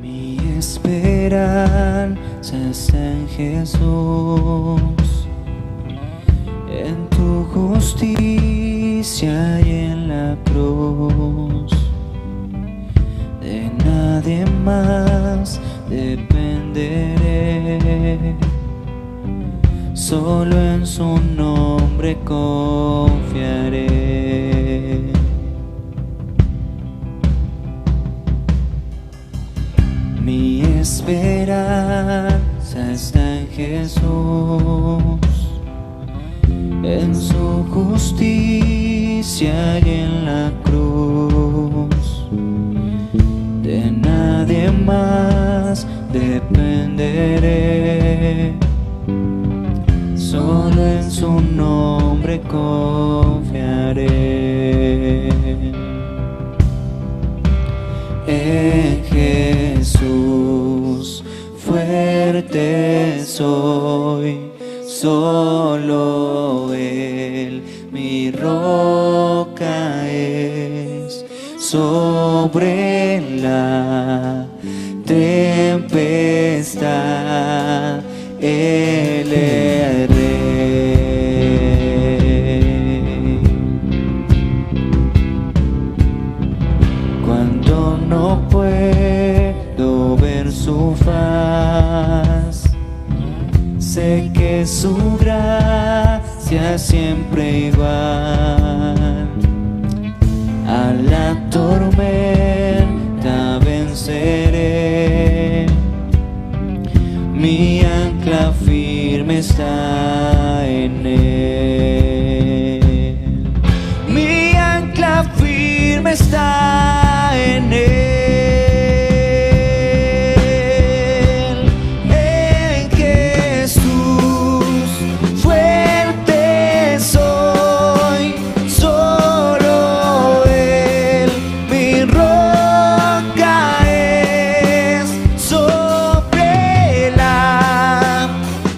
Mi esperanza está en Jesús, en tu justicia y en la cruz. De nadie más dependeré, solo en su nombre confiaré. Mi esperanza está en Jesús, en su justicia y en la cruz. De nadie más dependeré, solo en su nombre confiaré. En Jesús fuerte soy, solo Él mi roca es. Sobre la tempestad Él es Rey. Cuando no puedo ver su faz, sé que su gracia es siempre igual. A la tormenta venceré, mi ancla firme está en Él. Mi ancla firme está en Él. En Jesús fuerte soy, solo Él mi roca es. Sobre la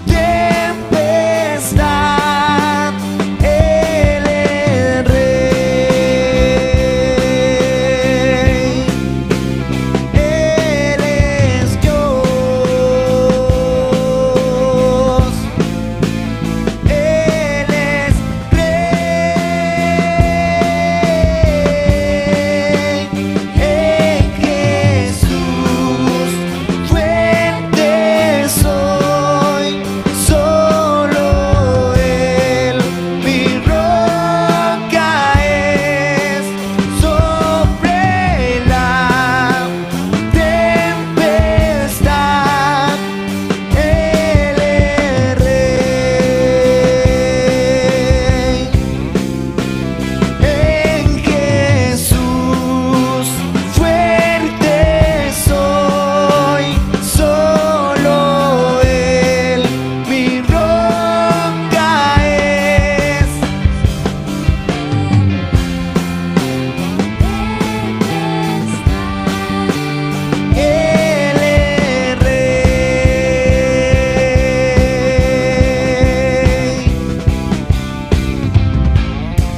tempestad Él es Rey. Él es Dios. Él es Rey. En Jesús fuerte soy, solo Él mi roca es. Sobre la tempestad Él es Rey. En Jesús fuerte soy, solo Él mi roca es. Él es Rey.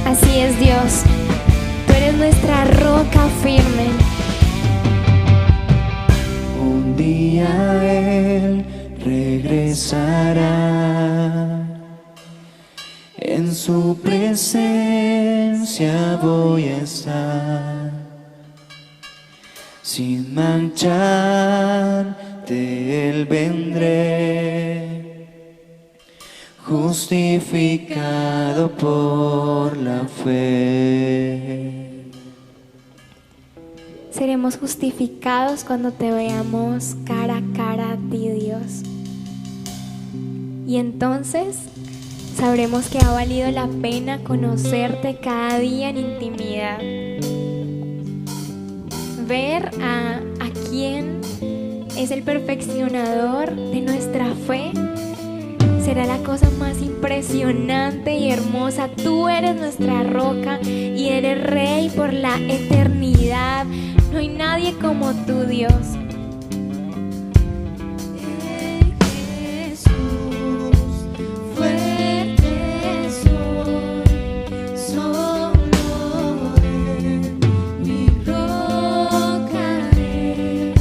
Así es, Dios, tú eres nuestra roca firme. Un día Él regresará, en su presencia voy a estar. Sin manchar de Él vendré, justificado por la fe. Seremos justificados cuando te veamos cara a cara a ti, Dios. Y entonces sabremos que ha valido la pena conocerte cada día en intimidad. Ver a quien es el perfeccionador de nuestra fe será la cosa más impresionante y hermosa. Tú eres nuestra roca y eres Rey por la eternidad. No hay nadie como tú, Dios. En Jesús fuerte soy, solo Él mi roca es.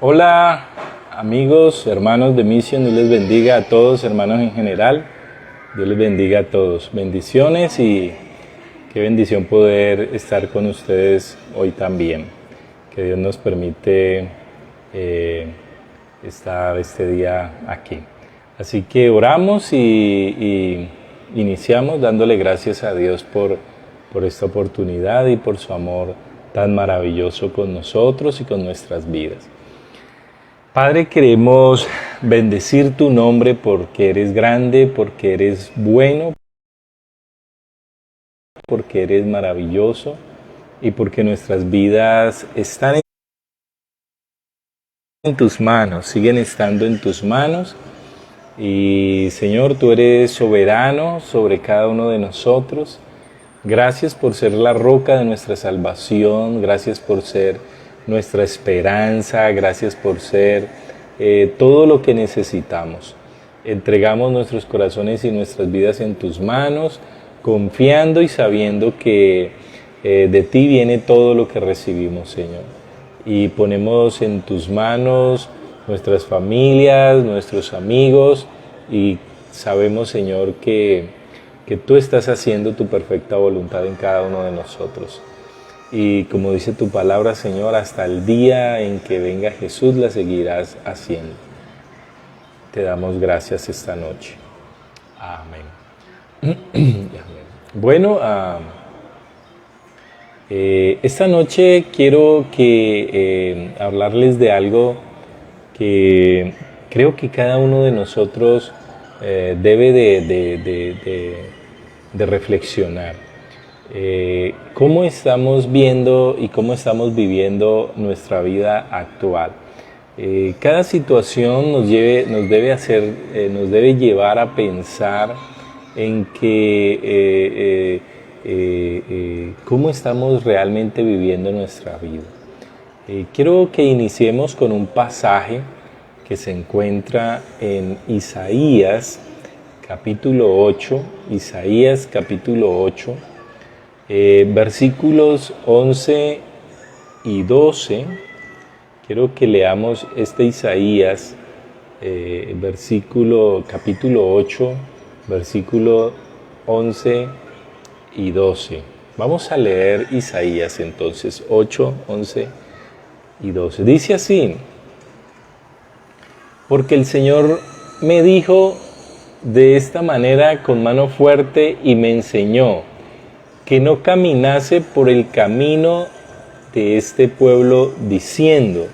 Hola amigos, hermanos de Misión, Dios les bendiga a todos, hermanos en general. Dios les bendiga a todos. Bendiciones y qué bendición poder estar con ustedes hoy también. Que Dios nos permite estar este día aquí. Así que oramos y iniciamos dándole gracias a Dios por esta oportunidad y por su amor tan maravilloso con nosotros y con nuestras vidas. Padre, queremos bendecir tu nombre porque eres grande, porque eres bueno, porque eres maravilloso y porque nuestras vidas están en tus manos, siguen estando en tus manos. Y Señor, tú eres soberano sobre cada uno de nosotros. Gracias por ser la roca de nuestra salvación, gracias por ser nuestra esperanza, gracias por ser todo lo que necesitamos. Entregamos nuestros corazones y nuestras vidas en tus manos, confiando y sabiendo que de ti viene todo lo que recibimos, Señor. Y ponemos en tus manos nuestras familias, nuestros amigos, y sabemos, Señor, que tú estás haciendo tu perfecta voluntad en cada uno de nosotros. Y como dice tu palabra, Señor, hasta el día en que venga Jesús la seguirás haciendo. Te damos gracias esta noche. Amén. Bueno, esta noche quiero hablarles de algo que creo que cada uno de nosotros debe de reflexionar. ¿Cómo estamos viendo y cómo estamos viviendo nuestra vida actual? Cada situación nos debe llevar a pensar en que cómo estamos realmente viviendo nuestra vida. Quiero que iniciemos con un pasaje que se encuentra en Isaías capítulo 8, versículos 11 y 12. Quiero que leamos este Isaías, capítulo 8, versículo 11 y 12. Vamos a leer Isaías entonces, 8, 11 y 12. Dice así: porque el Señor me dijo de esta manera con mano fuerte y me enseñó que no caminase por el camino de este pueblo diciendo: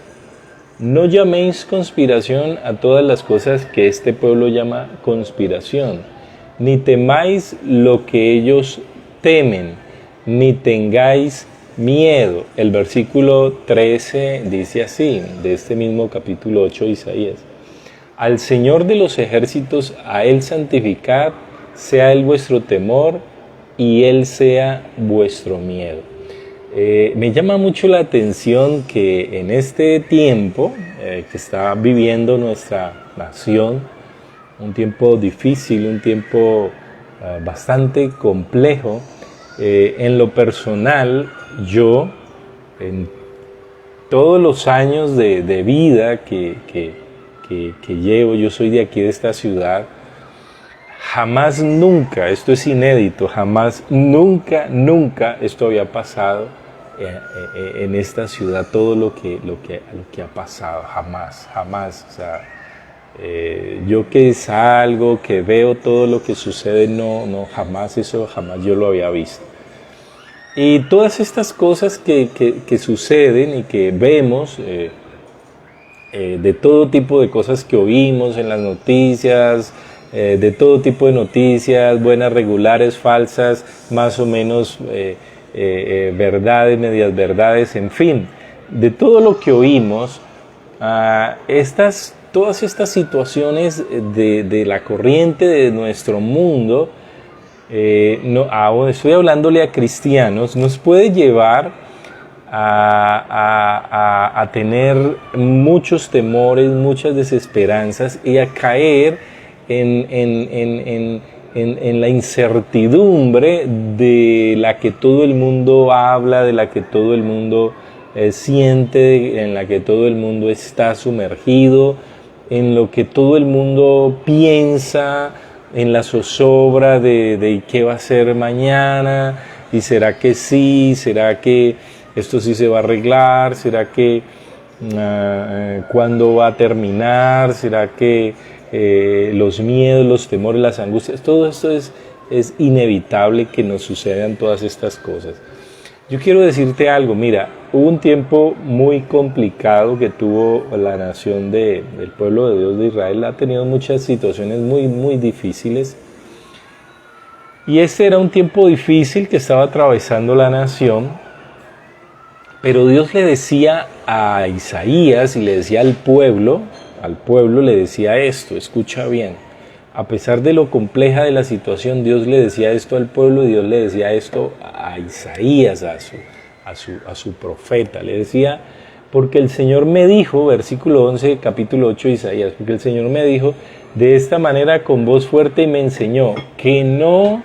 no llaméis conspiración a todas las cosas que este pueblo llama conspiración, ni temáis lo que ellos temen, ni tengáis miedo. El versículo 13 dice así, de este mismo capítulo 8 de Isaías: al Señor de los ejércitos, a Él santificad, sea Él vuestro temor y Él sea vuestro miedo. Me llama mucho la atención que en este tiempo que está viviendo nuestra nación, un tiempo difícil, un tiempo bastante complejo, en lo personal, yo, en todos los años de vida que llevo, yo soy de aquí, de esta ciudad, jamás nunca, esto es inédito, jamás nunca esto había pasado en esta ciudad, todo lo que ha pasado, jamás, o sea, yo que salgo, que veo todo lo que sucede, no, jamás yo lo había visto. Y todas estas cosas que suceden y que vemos, de todo tipo de cosas que oímos en las noticias, de todo tipo de noticias, buenas, regulares, falsas, más o menos verdades, medias verdades, en fin, de todo lo que oímos, todas estas situaciones de la corriente de nuestro mundo, estoy hablándole a cristianos, nos puede llevar a tener muchos temores, muchas desesperanzas y a caer en la incertidumbre de la que todo el mundo habla, de la que todo el mundo siente, en la que todo el mundo está sumergido, en lo que todo el mundo piensa, en la zozobra de qué va a ser mañana, y será que sí, será que esto sí se va a arreglar, será que cuándo va a terminar, será que los miedos, los temores, las angustias, todo esto es inevitable que nos sucedan todas estas cosas. Yo quiero decirte algo, mira, hubo un tiempo muy complicado que tuvo la nación del pueblo de Dios de Israel, ha tenido muchas situaciones muy difíciles, y este era un tiempo difícil que estaba atravesando la nación, pero Dios le decía a Isaías y le decía al pueblo le decía esto, escucha bien. A pesar de lo compleja de la situación, Dios le decía esto al pueblo y Dios le decía esto a Isaías, a su profeta. Le decía, porque el Señor me dijo, versículo 11, capítulo 8 de Isaías, porque el Señor me dijo, de esta manera con voz fuerte y me enseñó que no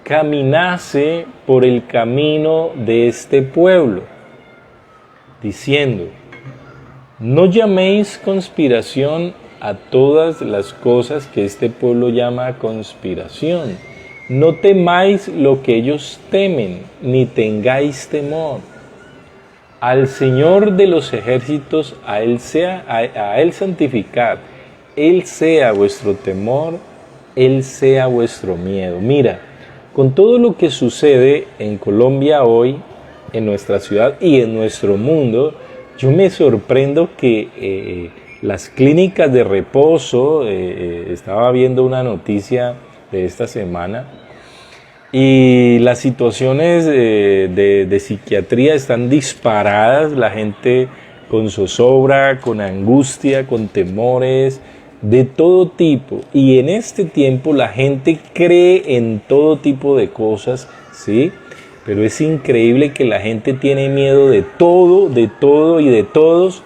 caminase por el camino de este pueblo, diciendo, no llaméis conspiración a todas las cosas que este pueblo llama conspiración. No temáis lo que ellos temen, ni tengáis temor. Al Señor de los ejércitos, a Él santificad. Él sea vuestro temor, Él sea vuestro miedo. Mira, con todo lo que sucede en Colombia hoy, en nuestra ciudad y en nuestro mundo, yo me sorprendo que las clínicas de reposo, estaba viendo una noticia de esta semana, y las situaciones de psiquiatría están disparadas, la gente con zozobra, con angustia, con temores, de todo tipo. Y en este tiempo la gente cree en todo tipo de cosas, ¿sí? Pero es increíble que la gente tiene miedo de todo y de todos,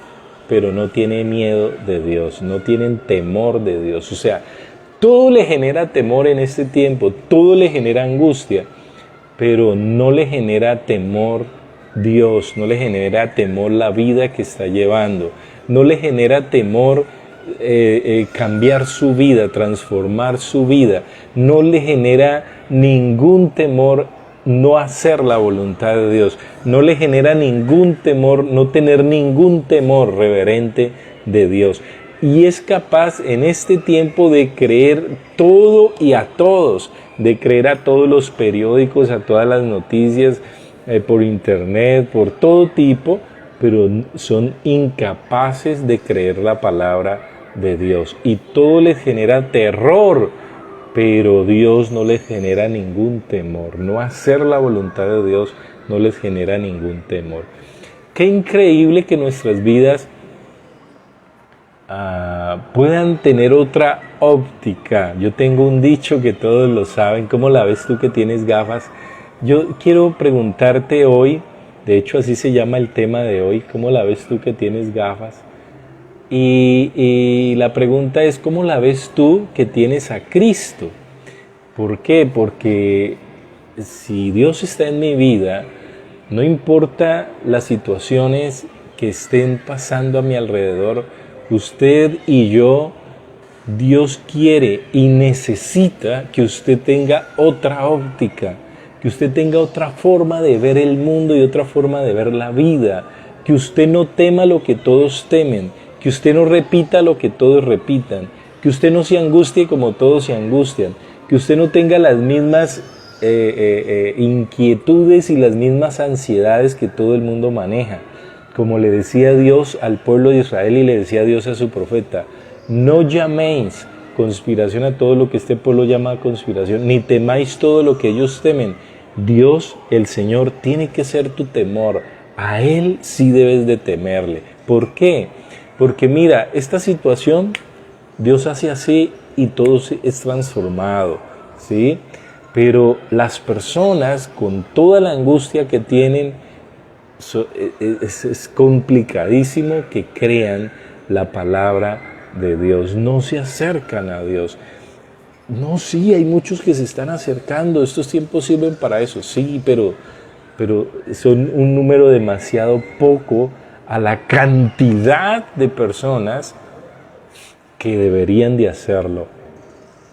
pero no tiene miedo de Dios, no tienen temor de Dios. O sea, todo le genera temor en este tiempo, todo le genera angustia, pero no le genera temor Dios, no le genera temor la vida que está llevando, no le genera temor cambiar su vida, transformar su vida, no le genera ningún temor no hacer la voluntad de Dios, no le genera ningún temor, no tener ningún temor reverente de Dios. Y es capaz en este tiempo de creer todo y a todos, de creer a todos los periódicos, a todas las noticias, por internet, por todo tipo, pero son incapaces de creer la palabra de Dios. Y todo les genera terror, pero Dios no les genera ningún temor. No hacer la voluntad de Dios no les genera ningún temor. Qué increíble que nuestras vidas puedan tener otra óptica. Yo tengo un dicho que todos lo saben. ¿Cómo la ves tú que tienes gafas? Yo quiero preguntarte hoy, de hecho así se llama el tema de hoy, ¿cómo la ves tú que tienes gafas? Y la pregunta es, ¿cómo la ves tú que tienes a Cristo? ¿Por qué? Porque si Dios está en mi vida, no importa las situaciones que estén pasando a mi alrededor, usted y yo, Dios quiere y necesita que usted tenga otra óptica, que usted tenga otra forma de ver el mundo y otra forma de ver la vida, que usted no tema lo que todos temen, que usted no repita lo que todos repitan, que usted no se angustie como todos se angustian, que usted no tenga las mismas inquietudes y las mismas ansiedades que todo el mundo maneja. Como le decía Dios al pueblo de Israel y le decía Dios a su profeta, no llaméis conspiración a todo lo que este pueblo llama conspiración, ni temáis todo lo que ellos temen. Dios, el Señor, tiene que ser tu temor. A Él sí debes de temerle. ¿Por qué? Porque mira, esta situación, Dios hace así y todo es transformado, ¿sí? Pero las personas con toda la angustia que tienen, es complicadísimo que crean la palabra de Dios, no se acercan a Dios. No, sí, hay muchos que se están acercando, estos tiempos sirven para eso, sí, pero pero son un número demasiado poco a la cantidad de personas que deberían de hacerlo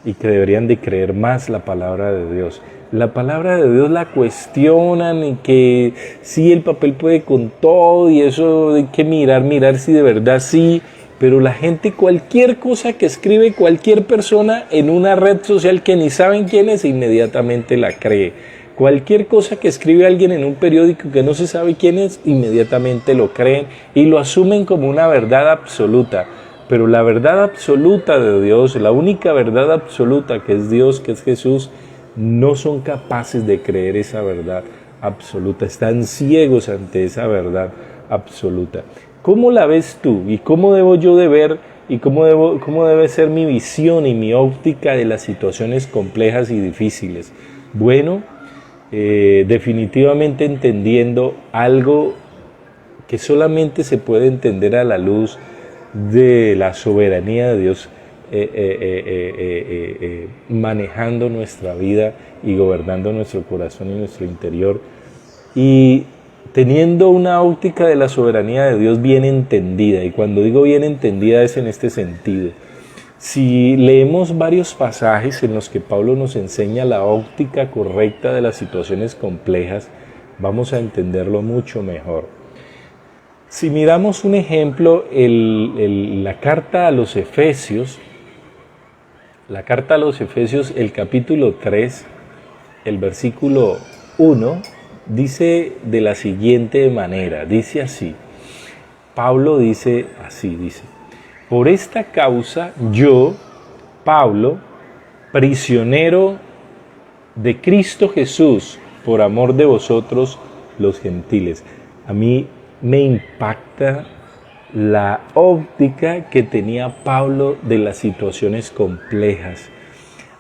y que deberían de creer más la palabra de Dios. La palabra de Dios la cuestionan y que sí, el papel puede con todo y eso hay que mirar si de verdad sí, pero la gente, cualquier cosa que escribe cualquier persona en una red social que ni saben quién es, inmediatamente la cree. Cualquier cosa que escribe alguien en un periódico que no se sabe quién es, inmediatamente lo creen y lo asumen como una verdad absoluta. Pero la verdad absoluta de Dios, la única verdad absoluta que es Dios, que es Jesús, no son capaces de creer esa verdad absoluta. Están ciegos ante esa verdad absoluta. ¿Cómo la ves tú? ¿Y cómo debo yo de ver? ¿Y cómo debe ser mi visión y mi óptica de las situaciones complejas y difíciles? Bueno, definitivamente entendiendo algo que solamente se puede entender a la luz de la soberanía de Dios, manejando nuestra vida y gobernando nuestro corazón y nuestro interior, y teniendo una óptica de la soberanía de Dios bien entendida. Y cuando digo bien entendida es en este sentido. Si leemos varios pasajes en los que Pablo nos enseña la óptica correcta de las situaciones complejas, vamos a entenderlo mucho mejor. Si miramos un ejemplo, la carta a los Efesios, el capítulo 3, el versículo 1, dice de la siguiente manera, dice así, Pablo dice así, por esta causa yo, Pablo, prisionero de Cristo Jesús, por amor de vosotros los gentiles. A mí me impacta la óptica que tenía Pablo de las situaciones complejas.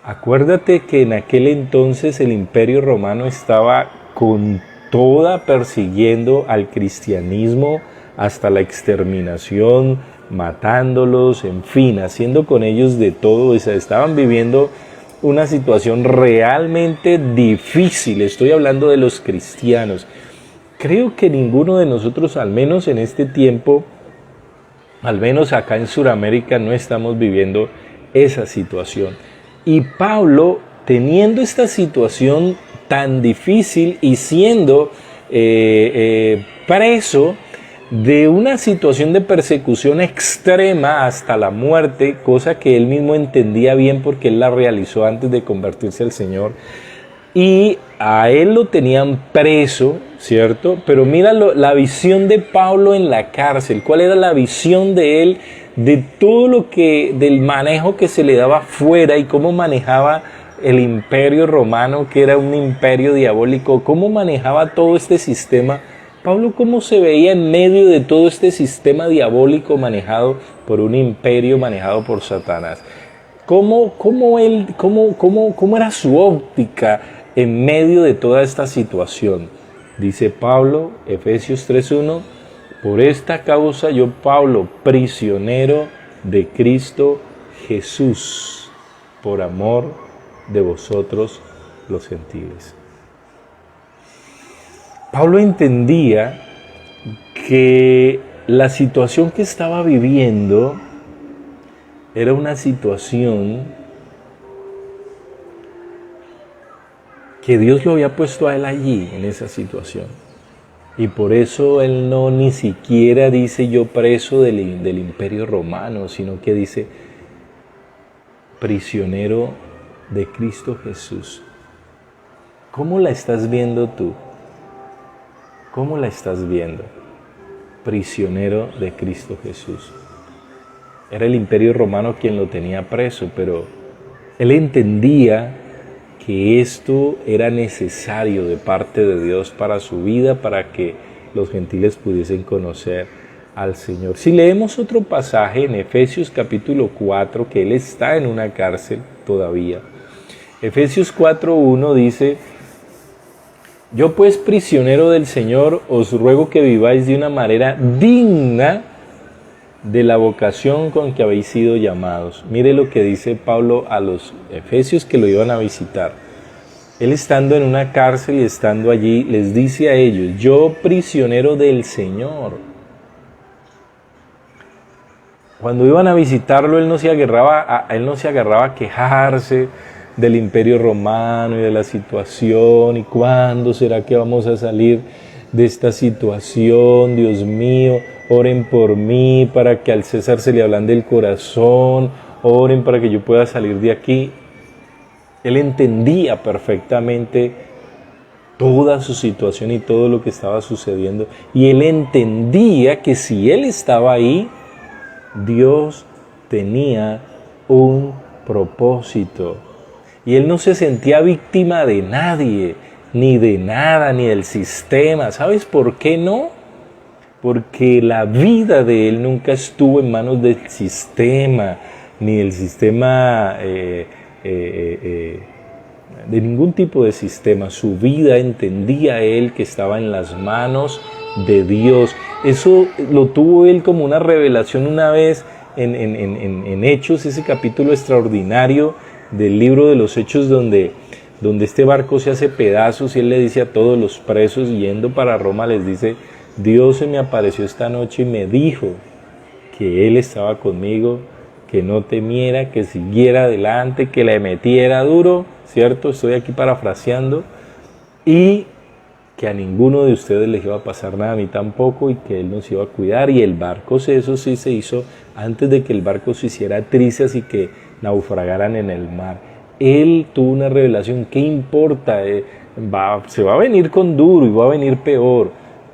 Acuérdate que en aquel entonces el Imperio Romano estaba con toda persiguiendo al cristianismo hasta la exterminación, matándolos, en fin, haciendo con ellos de todo. Estaban viviendo una situación realmente difícil. Estoy hablando de los cristianos. Creo que ninguno de nosotros, al menos en este tiempo, al menos acá en Sudamérica, no estamos viviendo esa situación. Y Pablo, teniendo esta situación tan difícil y siendo preso de una situación de persecución extrema hasta la muerte, cosa que él mismo entendía bien porque él la realizó antes de convertirse al Señor, y a él lo tenían preso, ¿cierto? Pero mira la visión de Pablo en la cárcel. ¿Cuál era la visión de él de todo lo que, del manejo que se le daba fuera y cómo manejaba el Imperio Romano, que era un imperio diabólico? ¿Cómo manejaba todo este sistema? Pablo, ¿cómo se veía en medio de todo este sistema diabólico manejado por un imperio manejado por Satanás? ¿Cómo era su óptica en medio de toda esta situación? Dice Pablo, Efesios 3:1, por esta causa yo, Pablo, prisionero de Cristo Jesús, por amor de vosotros los gentiles. Pablo entendía que la situación que estaba viviendo era una situación que Dios lo había puesto a él allí, en esa situación. Y por eso él no ni siquiera dice yo preso del Imperio Romano, sino que dice prisionero de Cristo Jesús. ¿Cómo la estás viendo tú? ¿Cómo la estás viendo? Prisionero de Cristo Jesús. Era el Imperio Romano quien lo tenía preso, pero él entendía que esto era necesario de parte de Dios para su vida, para que los gentiles pudiesen conocer al Señor. Si leemos otro pasaje en Efesios capítulo 4, que él está en una cárcel todavía. Efesios 4:1 dice, yo pues prisionero del Señor os ruego que viváis de una manera digna de la vocación con que habéis sido llamados. Mire lo que dice Pablo a los efesios que lo iban a visitar. Él estando en una cárcel y estando allí, les dice a ellos, yo prisionero del Señor. Cuando iban a visitarlo, él no se agarraba a quejarse del Imperio Romano y de la situación, y cuándo será que vamos a salir de esta situación, Dios mío, oren por mí para que al César se le ablande el corazón, oren para que yo pueda salir de aquí. Él entendía perfectamente toda su situación y todo lo que estaba sucediendo, y él entendía que si él estaba ahí, Dios tenía un propósito. Y él no se sentía víctima de nadie, ni de nada, ni del sistema. ¿Sabes por qué no? Porque la vida de él nunca estuvo en manos del sistema, ni del sistema, de ningún tipo de sistema. Su vida entendía él que estaba en las manos de Dios. Eso lo tuvo él como una revelación una vez en Hechos, ese capítulo extraordinario del libro de los Hechos donde este barco se hace pedazos y él le dice a todos los presos yendo para Roma, les dice, Dios se me apareció esta noche y me dijo que Él estaba conmigo, que no temiera, que siguiera adelante, que le metiera duro, ¿cierto? Estoy aquí parafraseando, y que a ninguno de ustedes les iba a pasar nada, a mí tampoco, y que Él nos iba a cuidar. Y el barco, eso sí se hizo antes de que el barco se hiciera trizas y que naufragaran en el mar. Él tuvo una revelación, ¿qué importa? Se va a venir con duro y va a venir peor,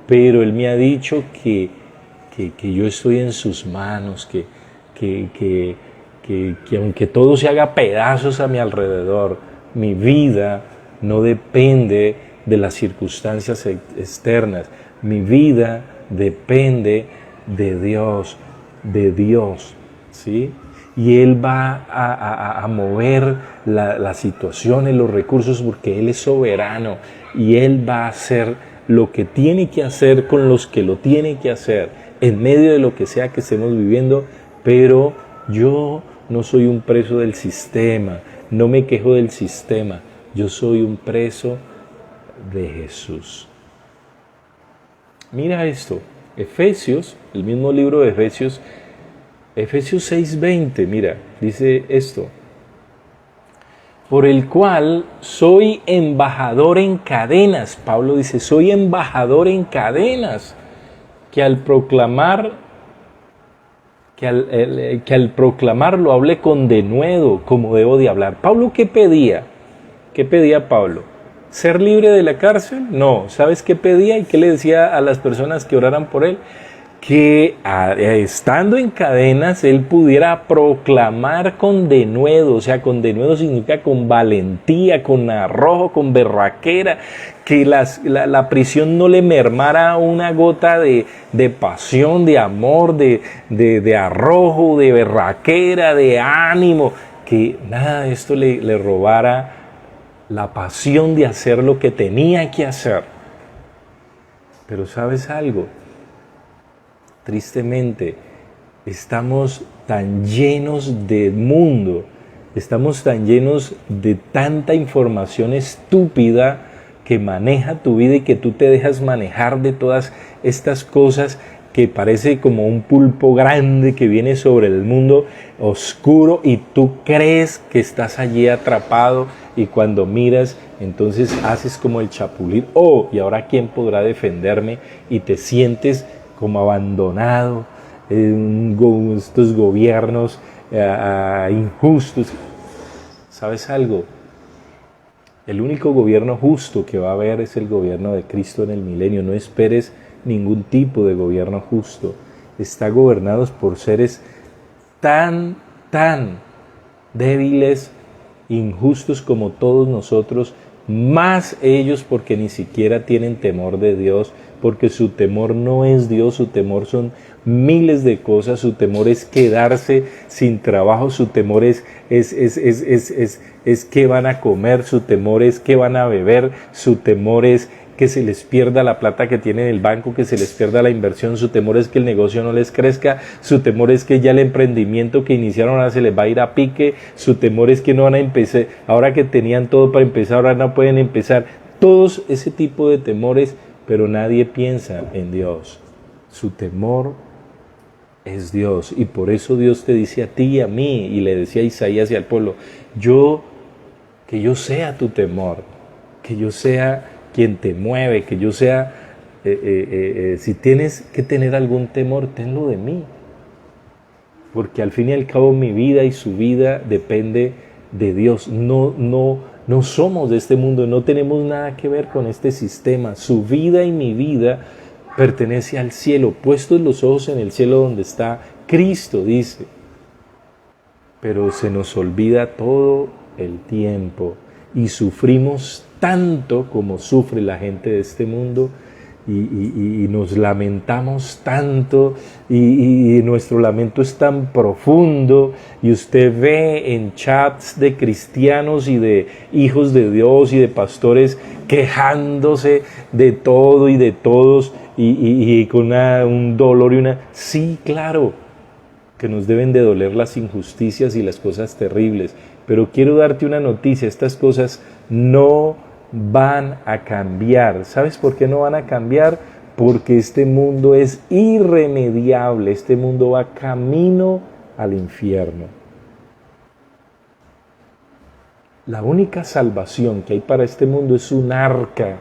pero Él me ha dicho que yo estoy en sus manos, que aunque todo se haga pedazos a mi alrededor, mi vida no depende de las circunstancias externas, mi vida depende de Dios, ¿sí? Y Él va a mover las situaciones, los recursos, porque Él es soberano y Él va a hacer lo que tiene que hacer con los que lo tiene que hacer, en medio de lo que sea que estemos viviendo. Pero yo no soy un preso del sistema, no me quejo del sistema, yo soy un preso de Jesús. Mira esto, Efesios, el mismo libro de Efesios 6:20, mira, dice esto, por el cual soy embajador en cadenas. Pablo dice, soy embajador en cadenas, que al proclamar lo hable con denuedo, como debo de hablar. ¿Pablo qué pedía? ¿Qué pedía Pablo? ¿Ser libre de la cárcel? No. ¿Sabes qué pedía y qué le decía a las personas que oraran por él? Que estando en cadenas él pudiera proclamar con denuedo. O sea, con denuedo significa con valentía, con arrojo, con berraquera, que la prisión no le mermara una gota de pasión, de amor, de arrojo, de berraquera, de ánimo, que nada de esto le robara la pasión de hacer lo que tenía que hacer. Pero ¿sabes algo? Tristemente, estamos tan llenos de mundo, estamos tan llenos de tanta información estúpida que maneja tu vida y que tú te dejas manejar de todas estas cosas que parece como un pulpo grande que viene sobre el mundo oscuro y tú crees que estás allí atrapado, y cuando miras entonces haces como el chapulín, ¿y ahora quién podrá defenderme? Y te sientes como abandonado en estos gobiernos injustos. ¿Sabes algo? El único gobierno justo que va a haber es el gobierno de Cristo en el milenio. No esperes ningún tipo de gobierno justo. Está gobernados por seres tan débiles, injustos como todos nosotros, más ellos porque ni siquiera tienen temor de Dios, porque su temor no es Dios, su temor son miles de cosas, su temor es quedarse sin trabajo, su temor es qué van a comer, su temor es qué van a beber, su temor es que se les pierda la plata que tienen en el banco, que se les pierda la inversión, su temor es que el negocio no les crezca, su temor es que ya el emprendimiento que iniciaron ahora se les va a ir a pique, su temor es que no van a empezar, ahora que tenían todo para empezar, ahora no pueden empezar. Todos ese tipo de temores, pero nadie piensa en Dios. Su temor es Dios, y por eso Dios te dice a ti y a mí, y le decía a Isaías y al pueblo, que yo sea tu temor, que yo sea quien te mueve, que yo sea, si tienes que tener algún temor, tenlo de mí, porque al fin y al cabo mi vida y su vida depende de Dios. No somos de este mundo, no tenemos nada que ver con este sistema. Su vida y mi vida pertenece al cielo, puestos los ojos en el cielo donde está Cristo, dice. Pero se nos olvida todo el tiempo y sufrimos tanto como sufre la gente de este mundo y nos lamentamos tanto y nuestro lamento es tan profundo, y usted ve en chats de cristianos y de hijos de Dios y de pastores quejándose de todo y de todos y con un dolor y una... Sí, claro, que nos deben de doler las injusticias y las cosas terribles, pero quiero darte una noticia, estas cosas no van a cambiar. ¿Sabes por qué no van a cambiar? Porque este mundo es irremediable, este mundo va camino al infierno. La única salvación que hay para este mundo es un arca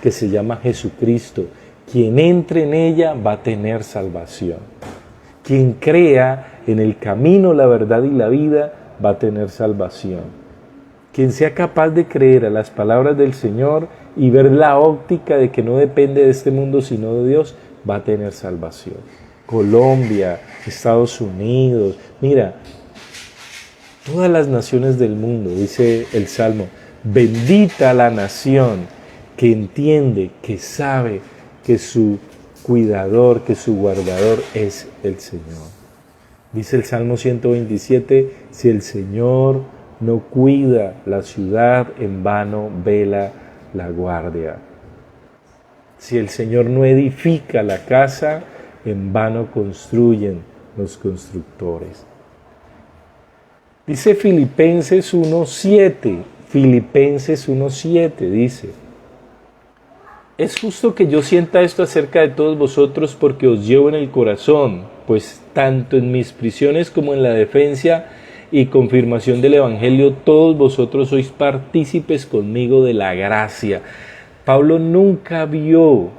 que se llama Jesucristo. Quien entre en ella va a tener salvación. Quien crea en el camino, la verdad y la vida va a tener salvación. Quien sea capaz de creer a las palabras del Señor y ver la óptica de que no depende de este mundo sino de Dios, va a tener salvación. Colombia, Estados Unidos, mira, todas las naciones del mundo, dice el Salmo, bendita la nación que entiende, que sabe que su cuidador, que su guardador es el Señor. Dice el Salmo 127, si el Señor no cuida la ciudad, en vano vela la guardia. Si el Señor no edifica la casa, en vano construyen los constructores. Dice Filipenses 1:7, Filipenses 1:7 dice, es justo que yo sienta esto acerca de todos vosotros porque os llevo en el corazón, pues tanto en mis prisiones como en la defensa y confirmación del Evangelio, todos vosotros sois partícipes conmigo de la gracia. Pablo nunca vio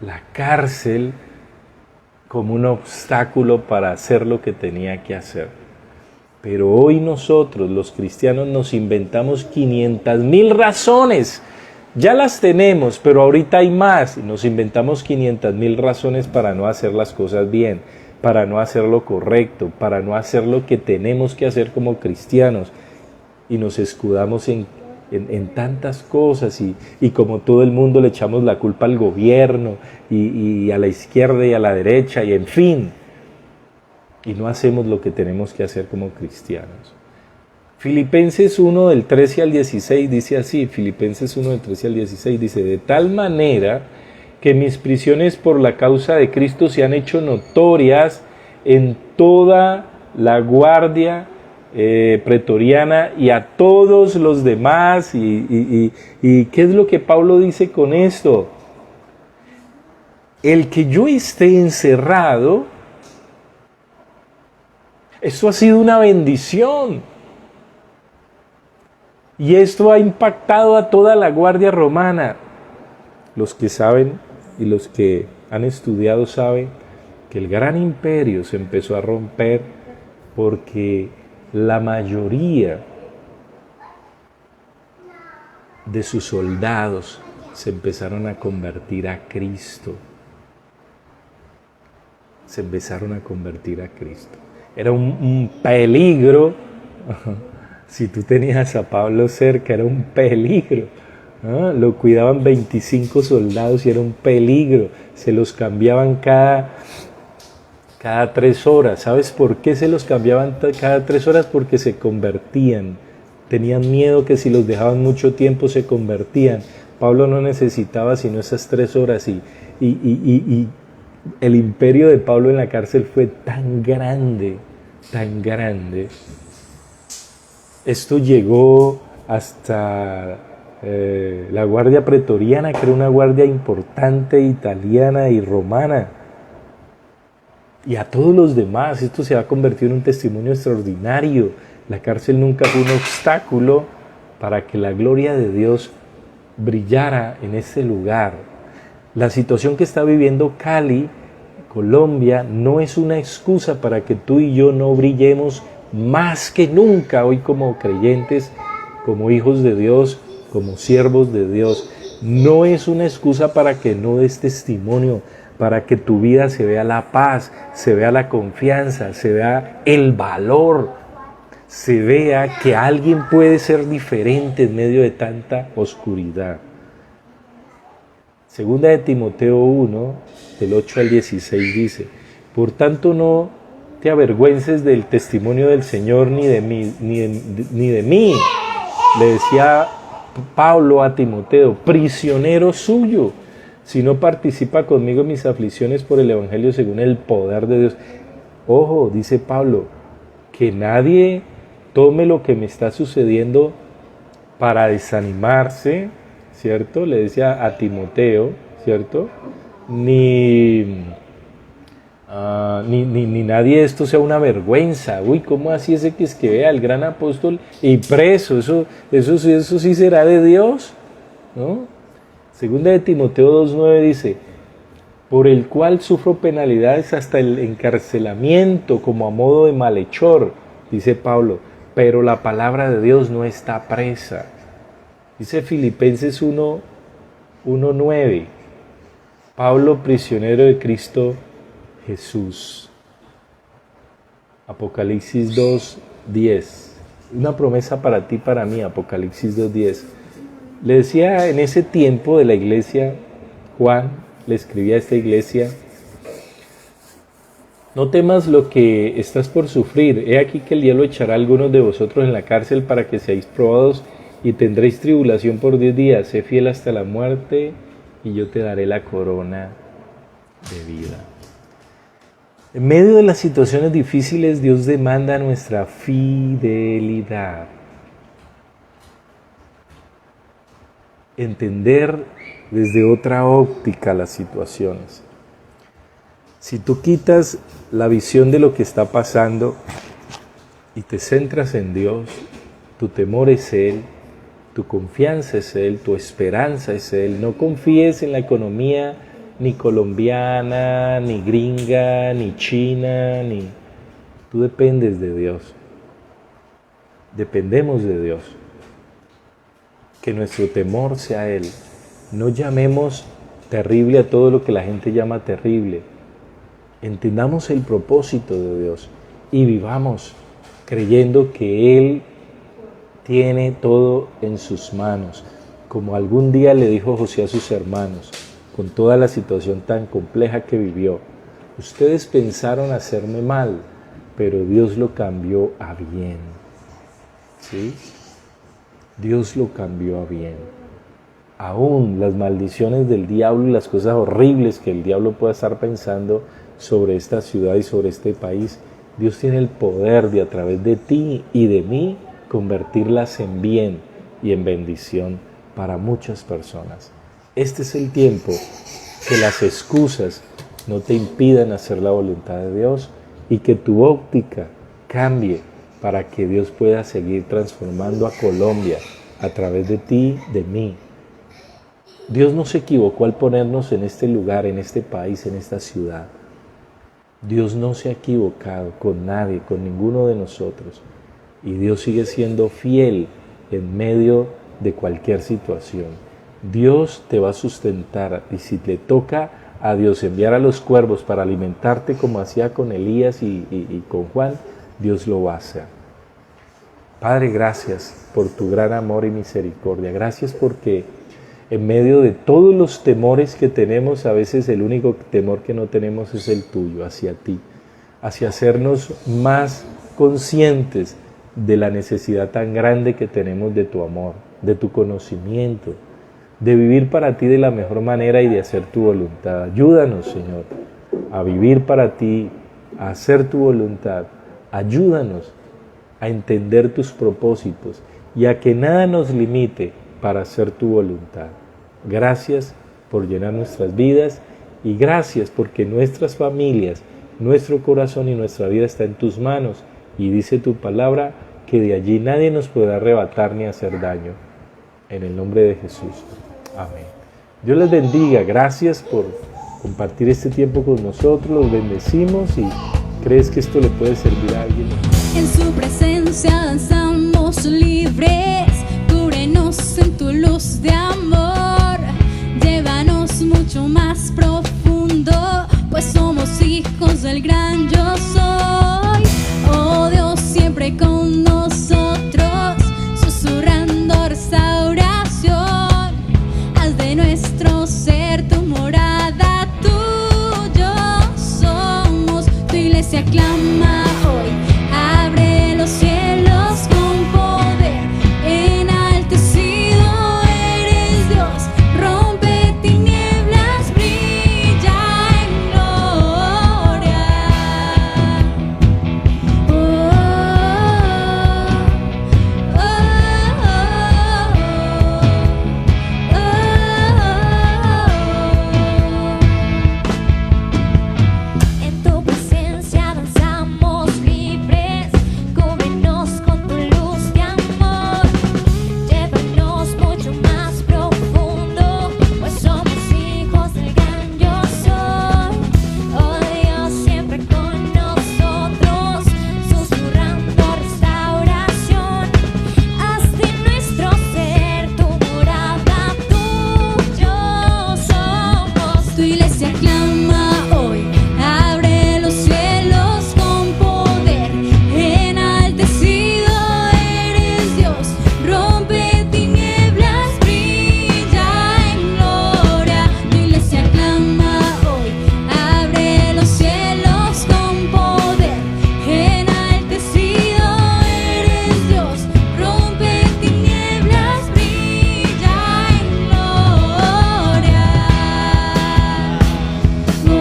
la cárcel como un obstáculo para hacer lo que tenía que hacer. Pero hoy nosotros, los cristianos, nos inventamos 500,000 razones. Ya las tenemos, pero ahorita hay más. Nos inventamos 500,000 razones para no hacer las cosas bien, para no hacer lo correcto, para no hacer lo que tenemos que hacer como cristianos. Y nos escudamos en tantas cosas y como todo el mundo le echamos la culpa al gobierno y a la izquierda y a la derecha y en fin. Y no hacemos lo que tenemos que hacer como cristianos. Filipenses 1 del 13 al 16 dice así, Filipenses 1 del 13 al 16 dice, de tal manera que mis prisiones por la causa de Cristo se han hecho notorias en toda la guardia pretoriana y a todos los demás. ¿Y qué es lo que Pablo dice con esto? El que yo esté encerrado, esto ha sido una bendición. Y esto ha impactado a toda la guardia romana. Los que saben y los que han estudiado saben que el gran imperio se empezó a romper porque la mayoría de sus soldados se empezaron a convertir a Cristo. Se empezaron a convertir a Cristo. Era un peligro. Si tú tenías a Pablo cerca, era un peligro. ¿Ah? Lo cuidaban 25 soldados y era un peligro. Se los cambiaban cada 3 horas. ¿Sabes por qué se los cambiaban cada 3 horas? Porque se convertían tenían miedo que si los dejaban mucho tiempo se convertían. Pablo no necesitaba sino esas 3 horas y el imperio de Pablo en la cárcel fue tan grande, tan grande. Esto llegó hasta la guardia pretoriana, que era una guardia importante italiana y romana. Y a todos los demás, esto se va a convertir en un testimonio extraordinario. La cárcel nunca fue un obstáculo para que la gloria de Dios brillara en ese lugar. La situación que está viviendo Cali, Colombia, no es una excusa para que tú y yo no brillemos más que nunca hoy como creyentes, como hijos de Dios, como siervos de Dios. No es una excusa para que no des testimonio, para que tu vida se vea la paz, se vea la confianza, se vea el valor, se vea que alguien puede ser diferente en medio de tanta oscuridad. Segunda de Timoteo 1, del 8 al 16 dice: por tanto no te avergüences del testimonio del Señor ni de mí, le decía Pablo a Timoteo, prisionero suyo, si no participa conmigo en mis aflicciones por el Evangelio según el poder de Dios. Ojo, dice Pablo, que nadie tome lo que me está sucediendo para desanimarse, ¿cierto? Le decía a Timoteo, ¿cierto? Ni nadie esto sea una vergüenza. Uy, ¿cómo así ese que es que vea el gran apóstol y preso? Eso sí será de Dios, ¿no? Segunda de Timoteo 2:9 dice: por el cual sufro penalidades hasta el encarcelamiento como a modo de malhechor, dice Pablo, pero la palabra de Dios no está presa. Dice Filipenses 1:9, Pablo, prisionero de Cristo Jesús. Apocalipsis 2:10, una promesa para ti, para mí, Apocalipsis 2:10. Le decía en ese tiempo de la iglesia, Juan le escribía a esta iglesia: no temas lo que estás por sufrir, he aquí que el diablo echará a algunos de vosotros en la cárcel para que seáis probados y tendréis tribulación por 10 días, sé fiel hasta la muerte y yo te daré la corona de vida. En medio de las situaciones difíciles, Dios demanda nuestra fidelidad. Entender desde otra óptica las situaciones. Si tú quitas la visión de lo que está pasando y te centras en Dios, tu temor es Él, tu confianza es Él, tu esperanza es Él. No confíes en la economía ni colombiana, ni gringa, ni china, ni... Tú dependes de Dios. Dependemos de Dios. Que nuestro temor sea Él. No llamemos terrible a todo lo que la gente llama terrible. Entendamos el propósito de Dios y vivamos creyendo que Él tiene todo en sus manos. Como algún día le dijo José a sus hermanos, con toda la situación tan compleja que vivió: ustedes pensaron hacerme mal, pero Dios lo cambió a bien. ¿Sí? Dios lo cambió a bien. Aún las maldiciones del diablo y las cosas horribles que el diablo pueda estar pensando sobre esta ciudad y sobre este país, Dios tiene el poder de, a través de ti y de mí, convertirlas en bien y en bendición para muchas personas. Este es el tiempo que las excusas no te impidan hacer la voluntad de Dios y que tu óptica cambie para que Dios pueda seguir transformando a Colombia a través de ti, de mí. Dios no se equivocó al ponernos en este lugar, en este país, en esta ciudad. Dios no se ha equivocado con nadie, con ninguno de nosotros. Y Dios sigue siendo fiel en medio de cualquier situación. Dios te va a sustentar, y si le toca a Dios enviar a los cuervos para alimentarte como hacía con Elías y con Juan, Dios lo va a hacer. Padre, gracias por tu gran amor y misericordia. Gracias porque en medio de todos los temores que tenemos, a veces el único temor que no tenemos es el tuyo, hacia ti, hacia hacernos más conscientes de la necesidad tan grande que tenemos de tu amor, de tu conocimiento, de vivir para ti de la mejor manera y de hacer tu voluntad. Ayúdanos, Señor, a vivir para ti, a hacer tu voluntad. Ayúdanos a entender tus propósitos y a que nada nos limite para hacer tu voluntad. Gracias por llenar nuestras vidas y gracias porque nuestras familias, nuestro corazón y nuestra vida está en tus manos y dice tu palabra que de allí nadie nos podrá arrebatar ni hacer daño. En el nombre de Jesús. Amén. Dios les bendiga. Gracias por compartir este tiempo con nosotros. Los bendecimos y crees que esto le puede servir a alguien. En su presencia danzamos libres, cúbrenos en tu luz de amor, llévanos mucho más profundo, pues somos hijos del gran yo soy. Oh Dios, siempre con nosotros, susurrando restauración, haz de nuestro ser tu morada, tuyo somos, tu iglesia clama hoy. Abre los cielos con poder, enaltecido eres Dios, rompe tinieblas, brilla en gloria. Oh, oh, oh, oh. En tu presencia danzamos libres, cúbrenos con tu luz de amor, llévanos mucho más profundo, pues somos hijos del gran yo soy. Oh Dios, siempre con nosotros, susurrando restauración, haz de nuestro ser tu morada, tuyo somos. Tu iglesia clama hoy, abre los cielos con poder, enaltecido eres Dios, rompe tinieblas, brilla en gloria. Tu iglesia clama hoy, abre los cielos con poder, enaltecido eres Dios, rompe tinieblas, brilla en gloria. Tú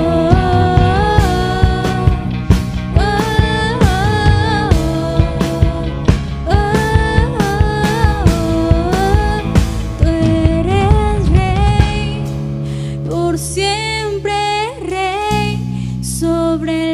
eres rey, por siempre rey sobre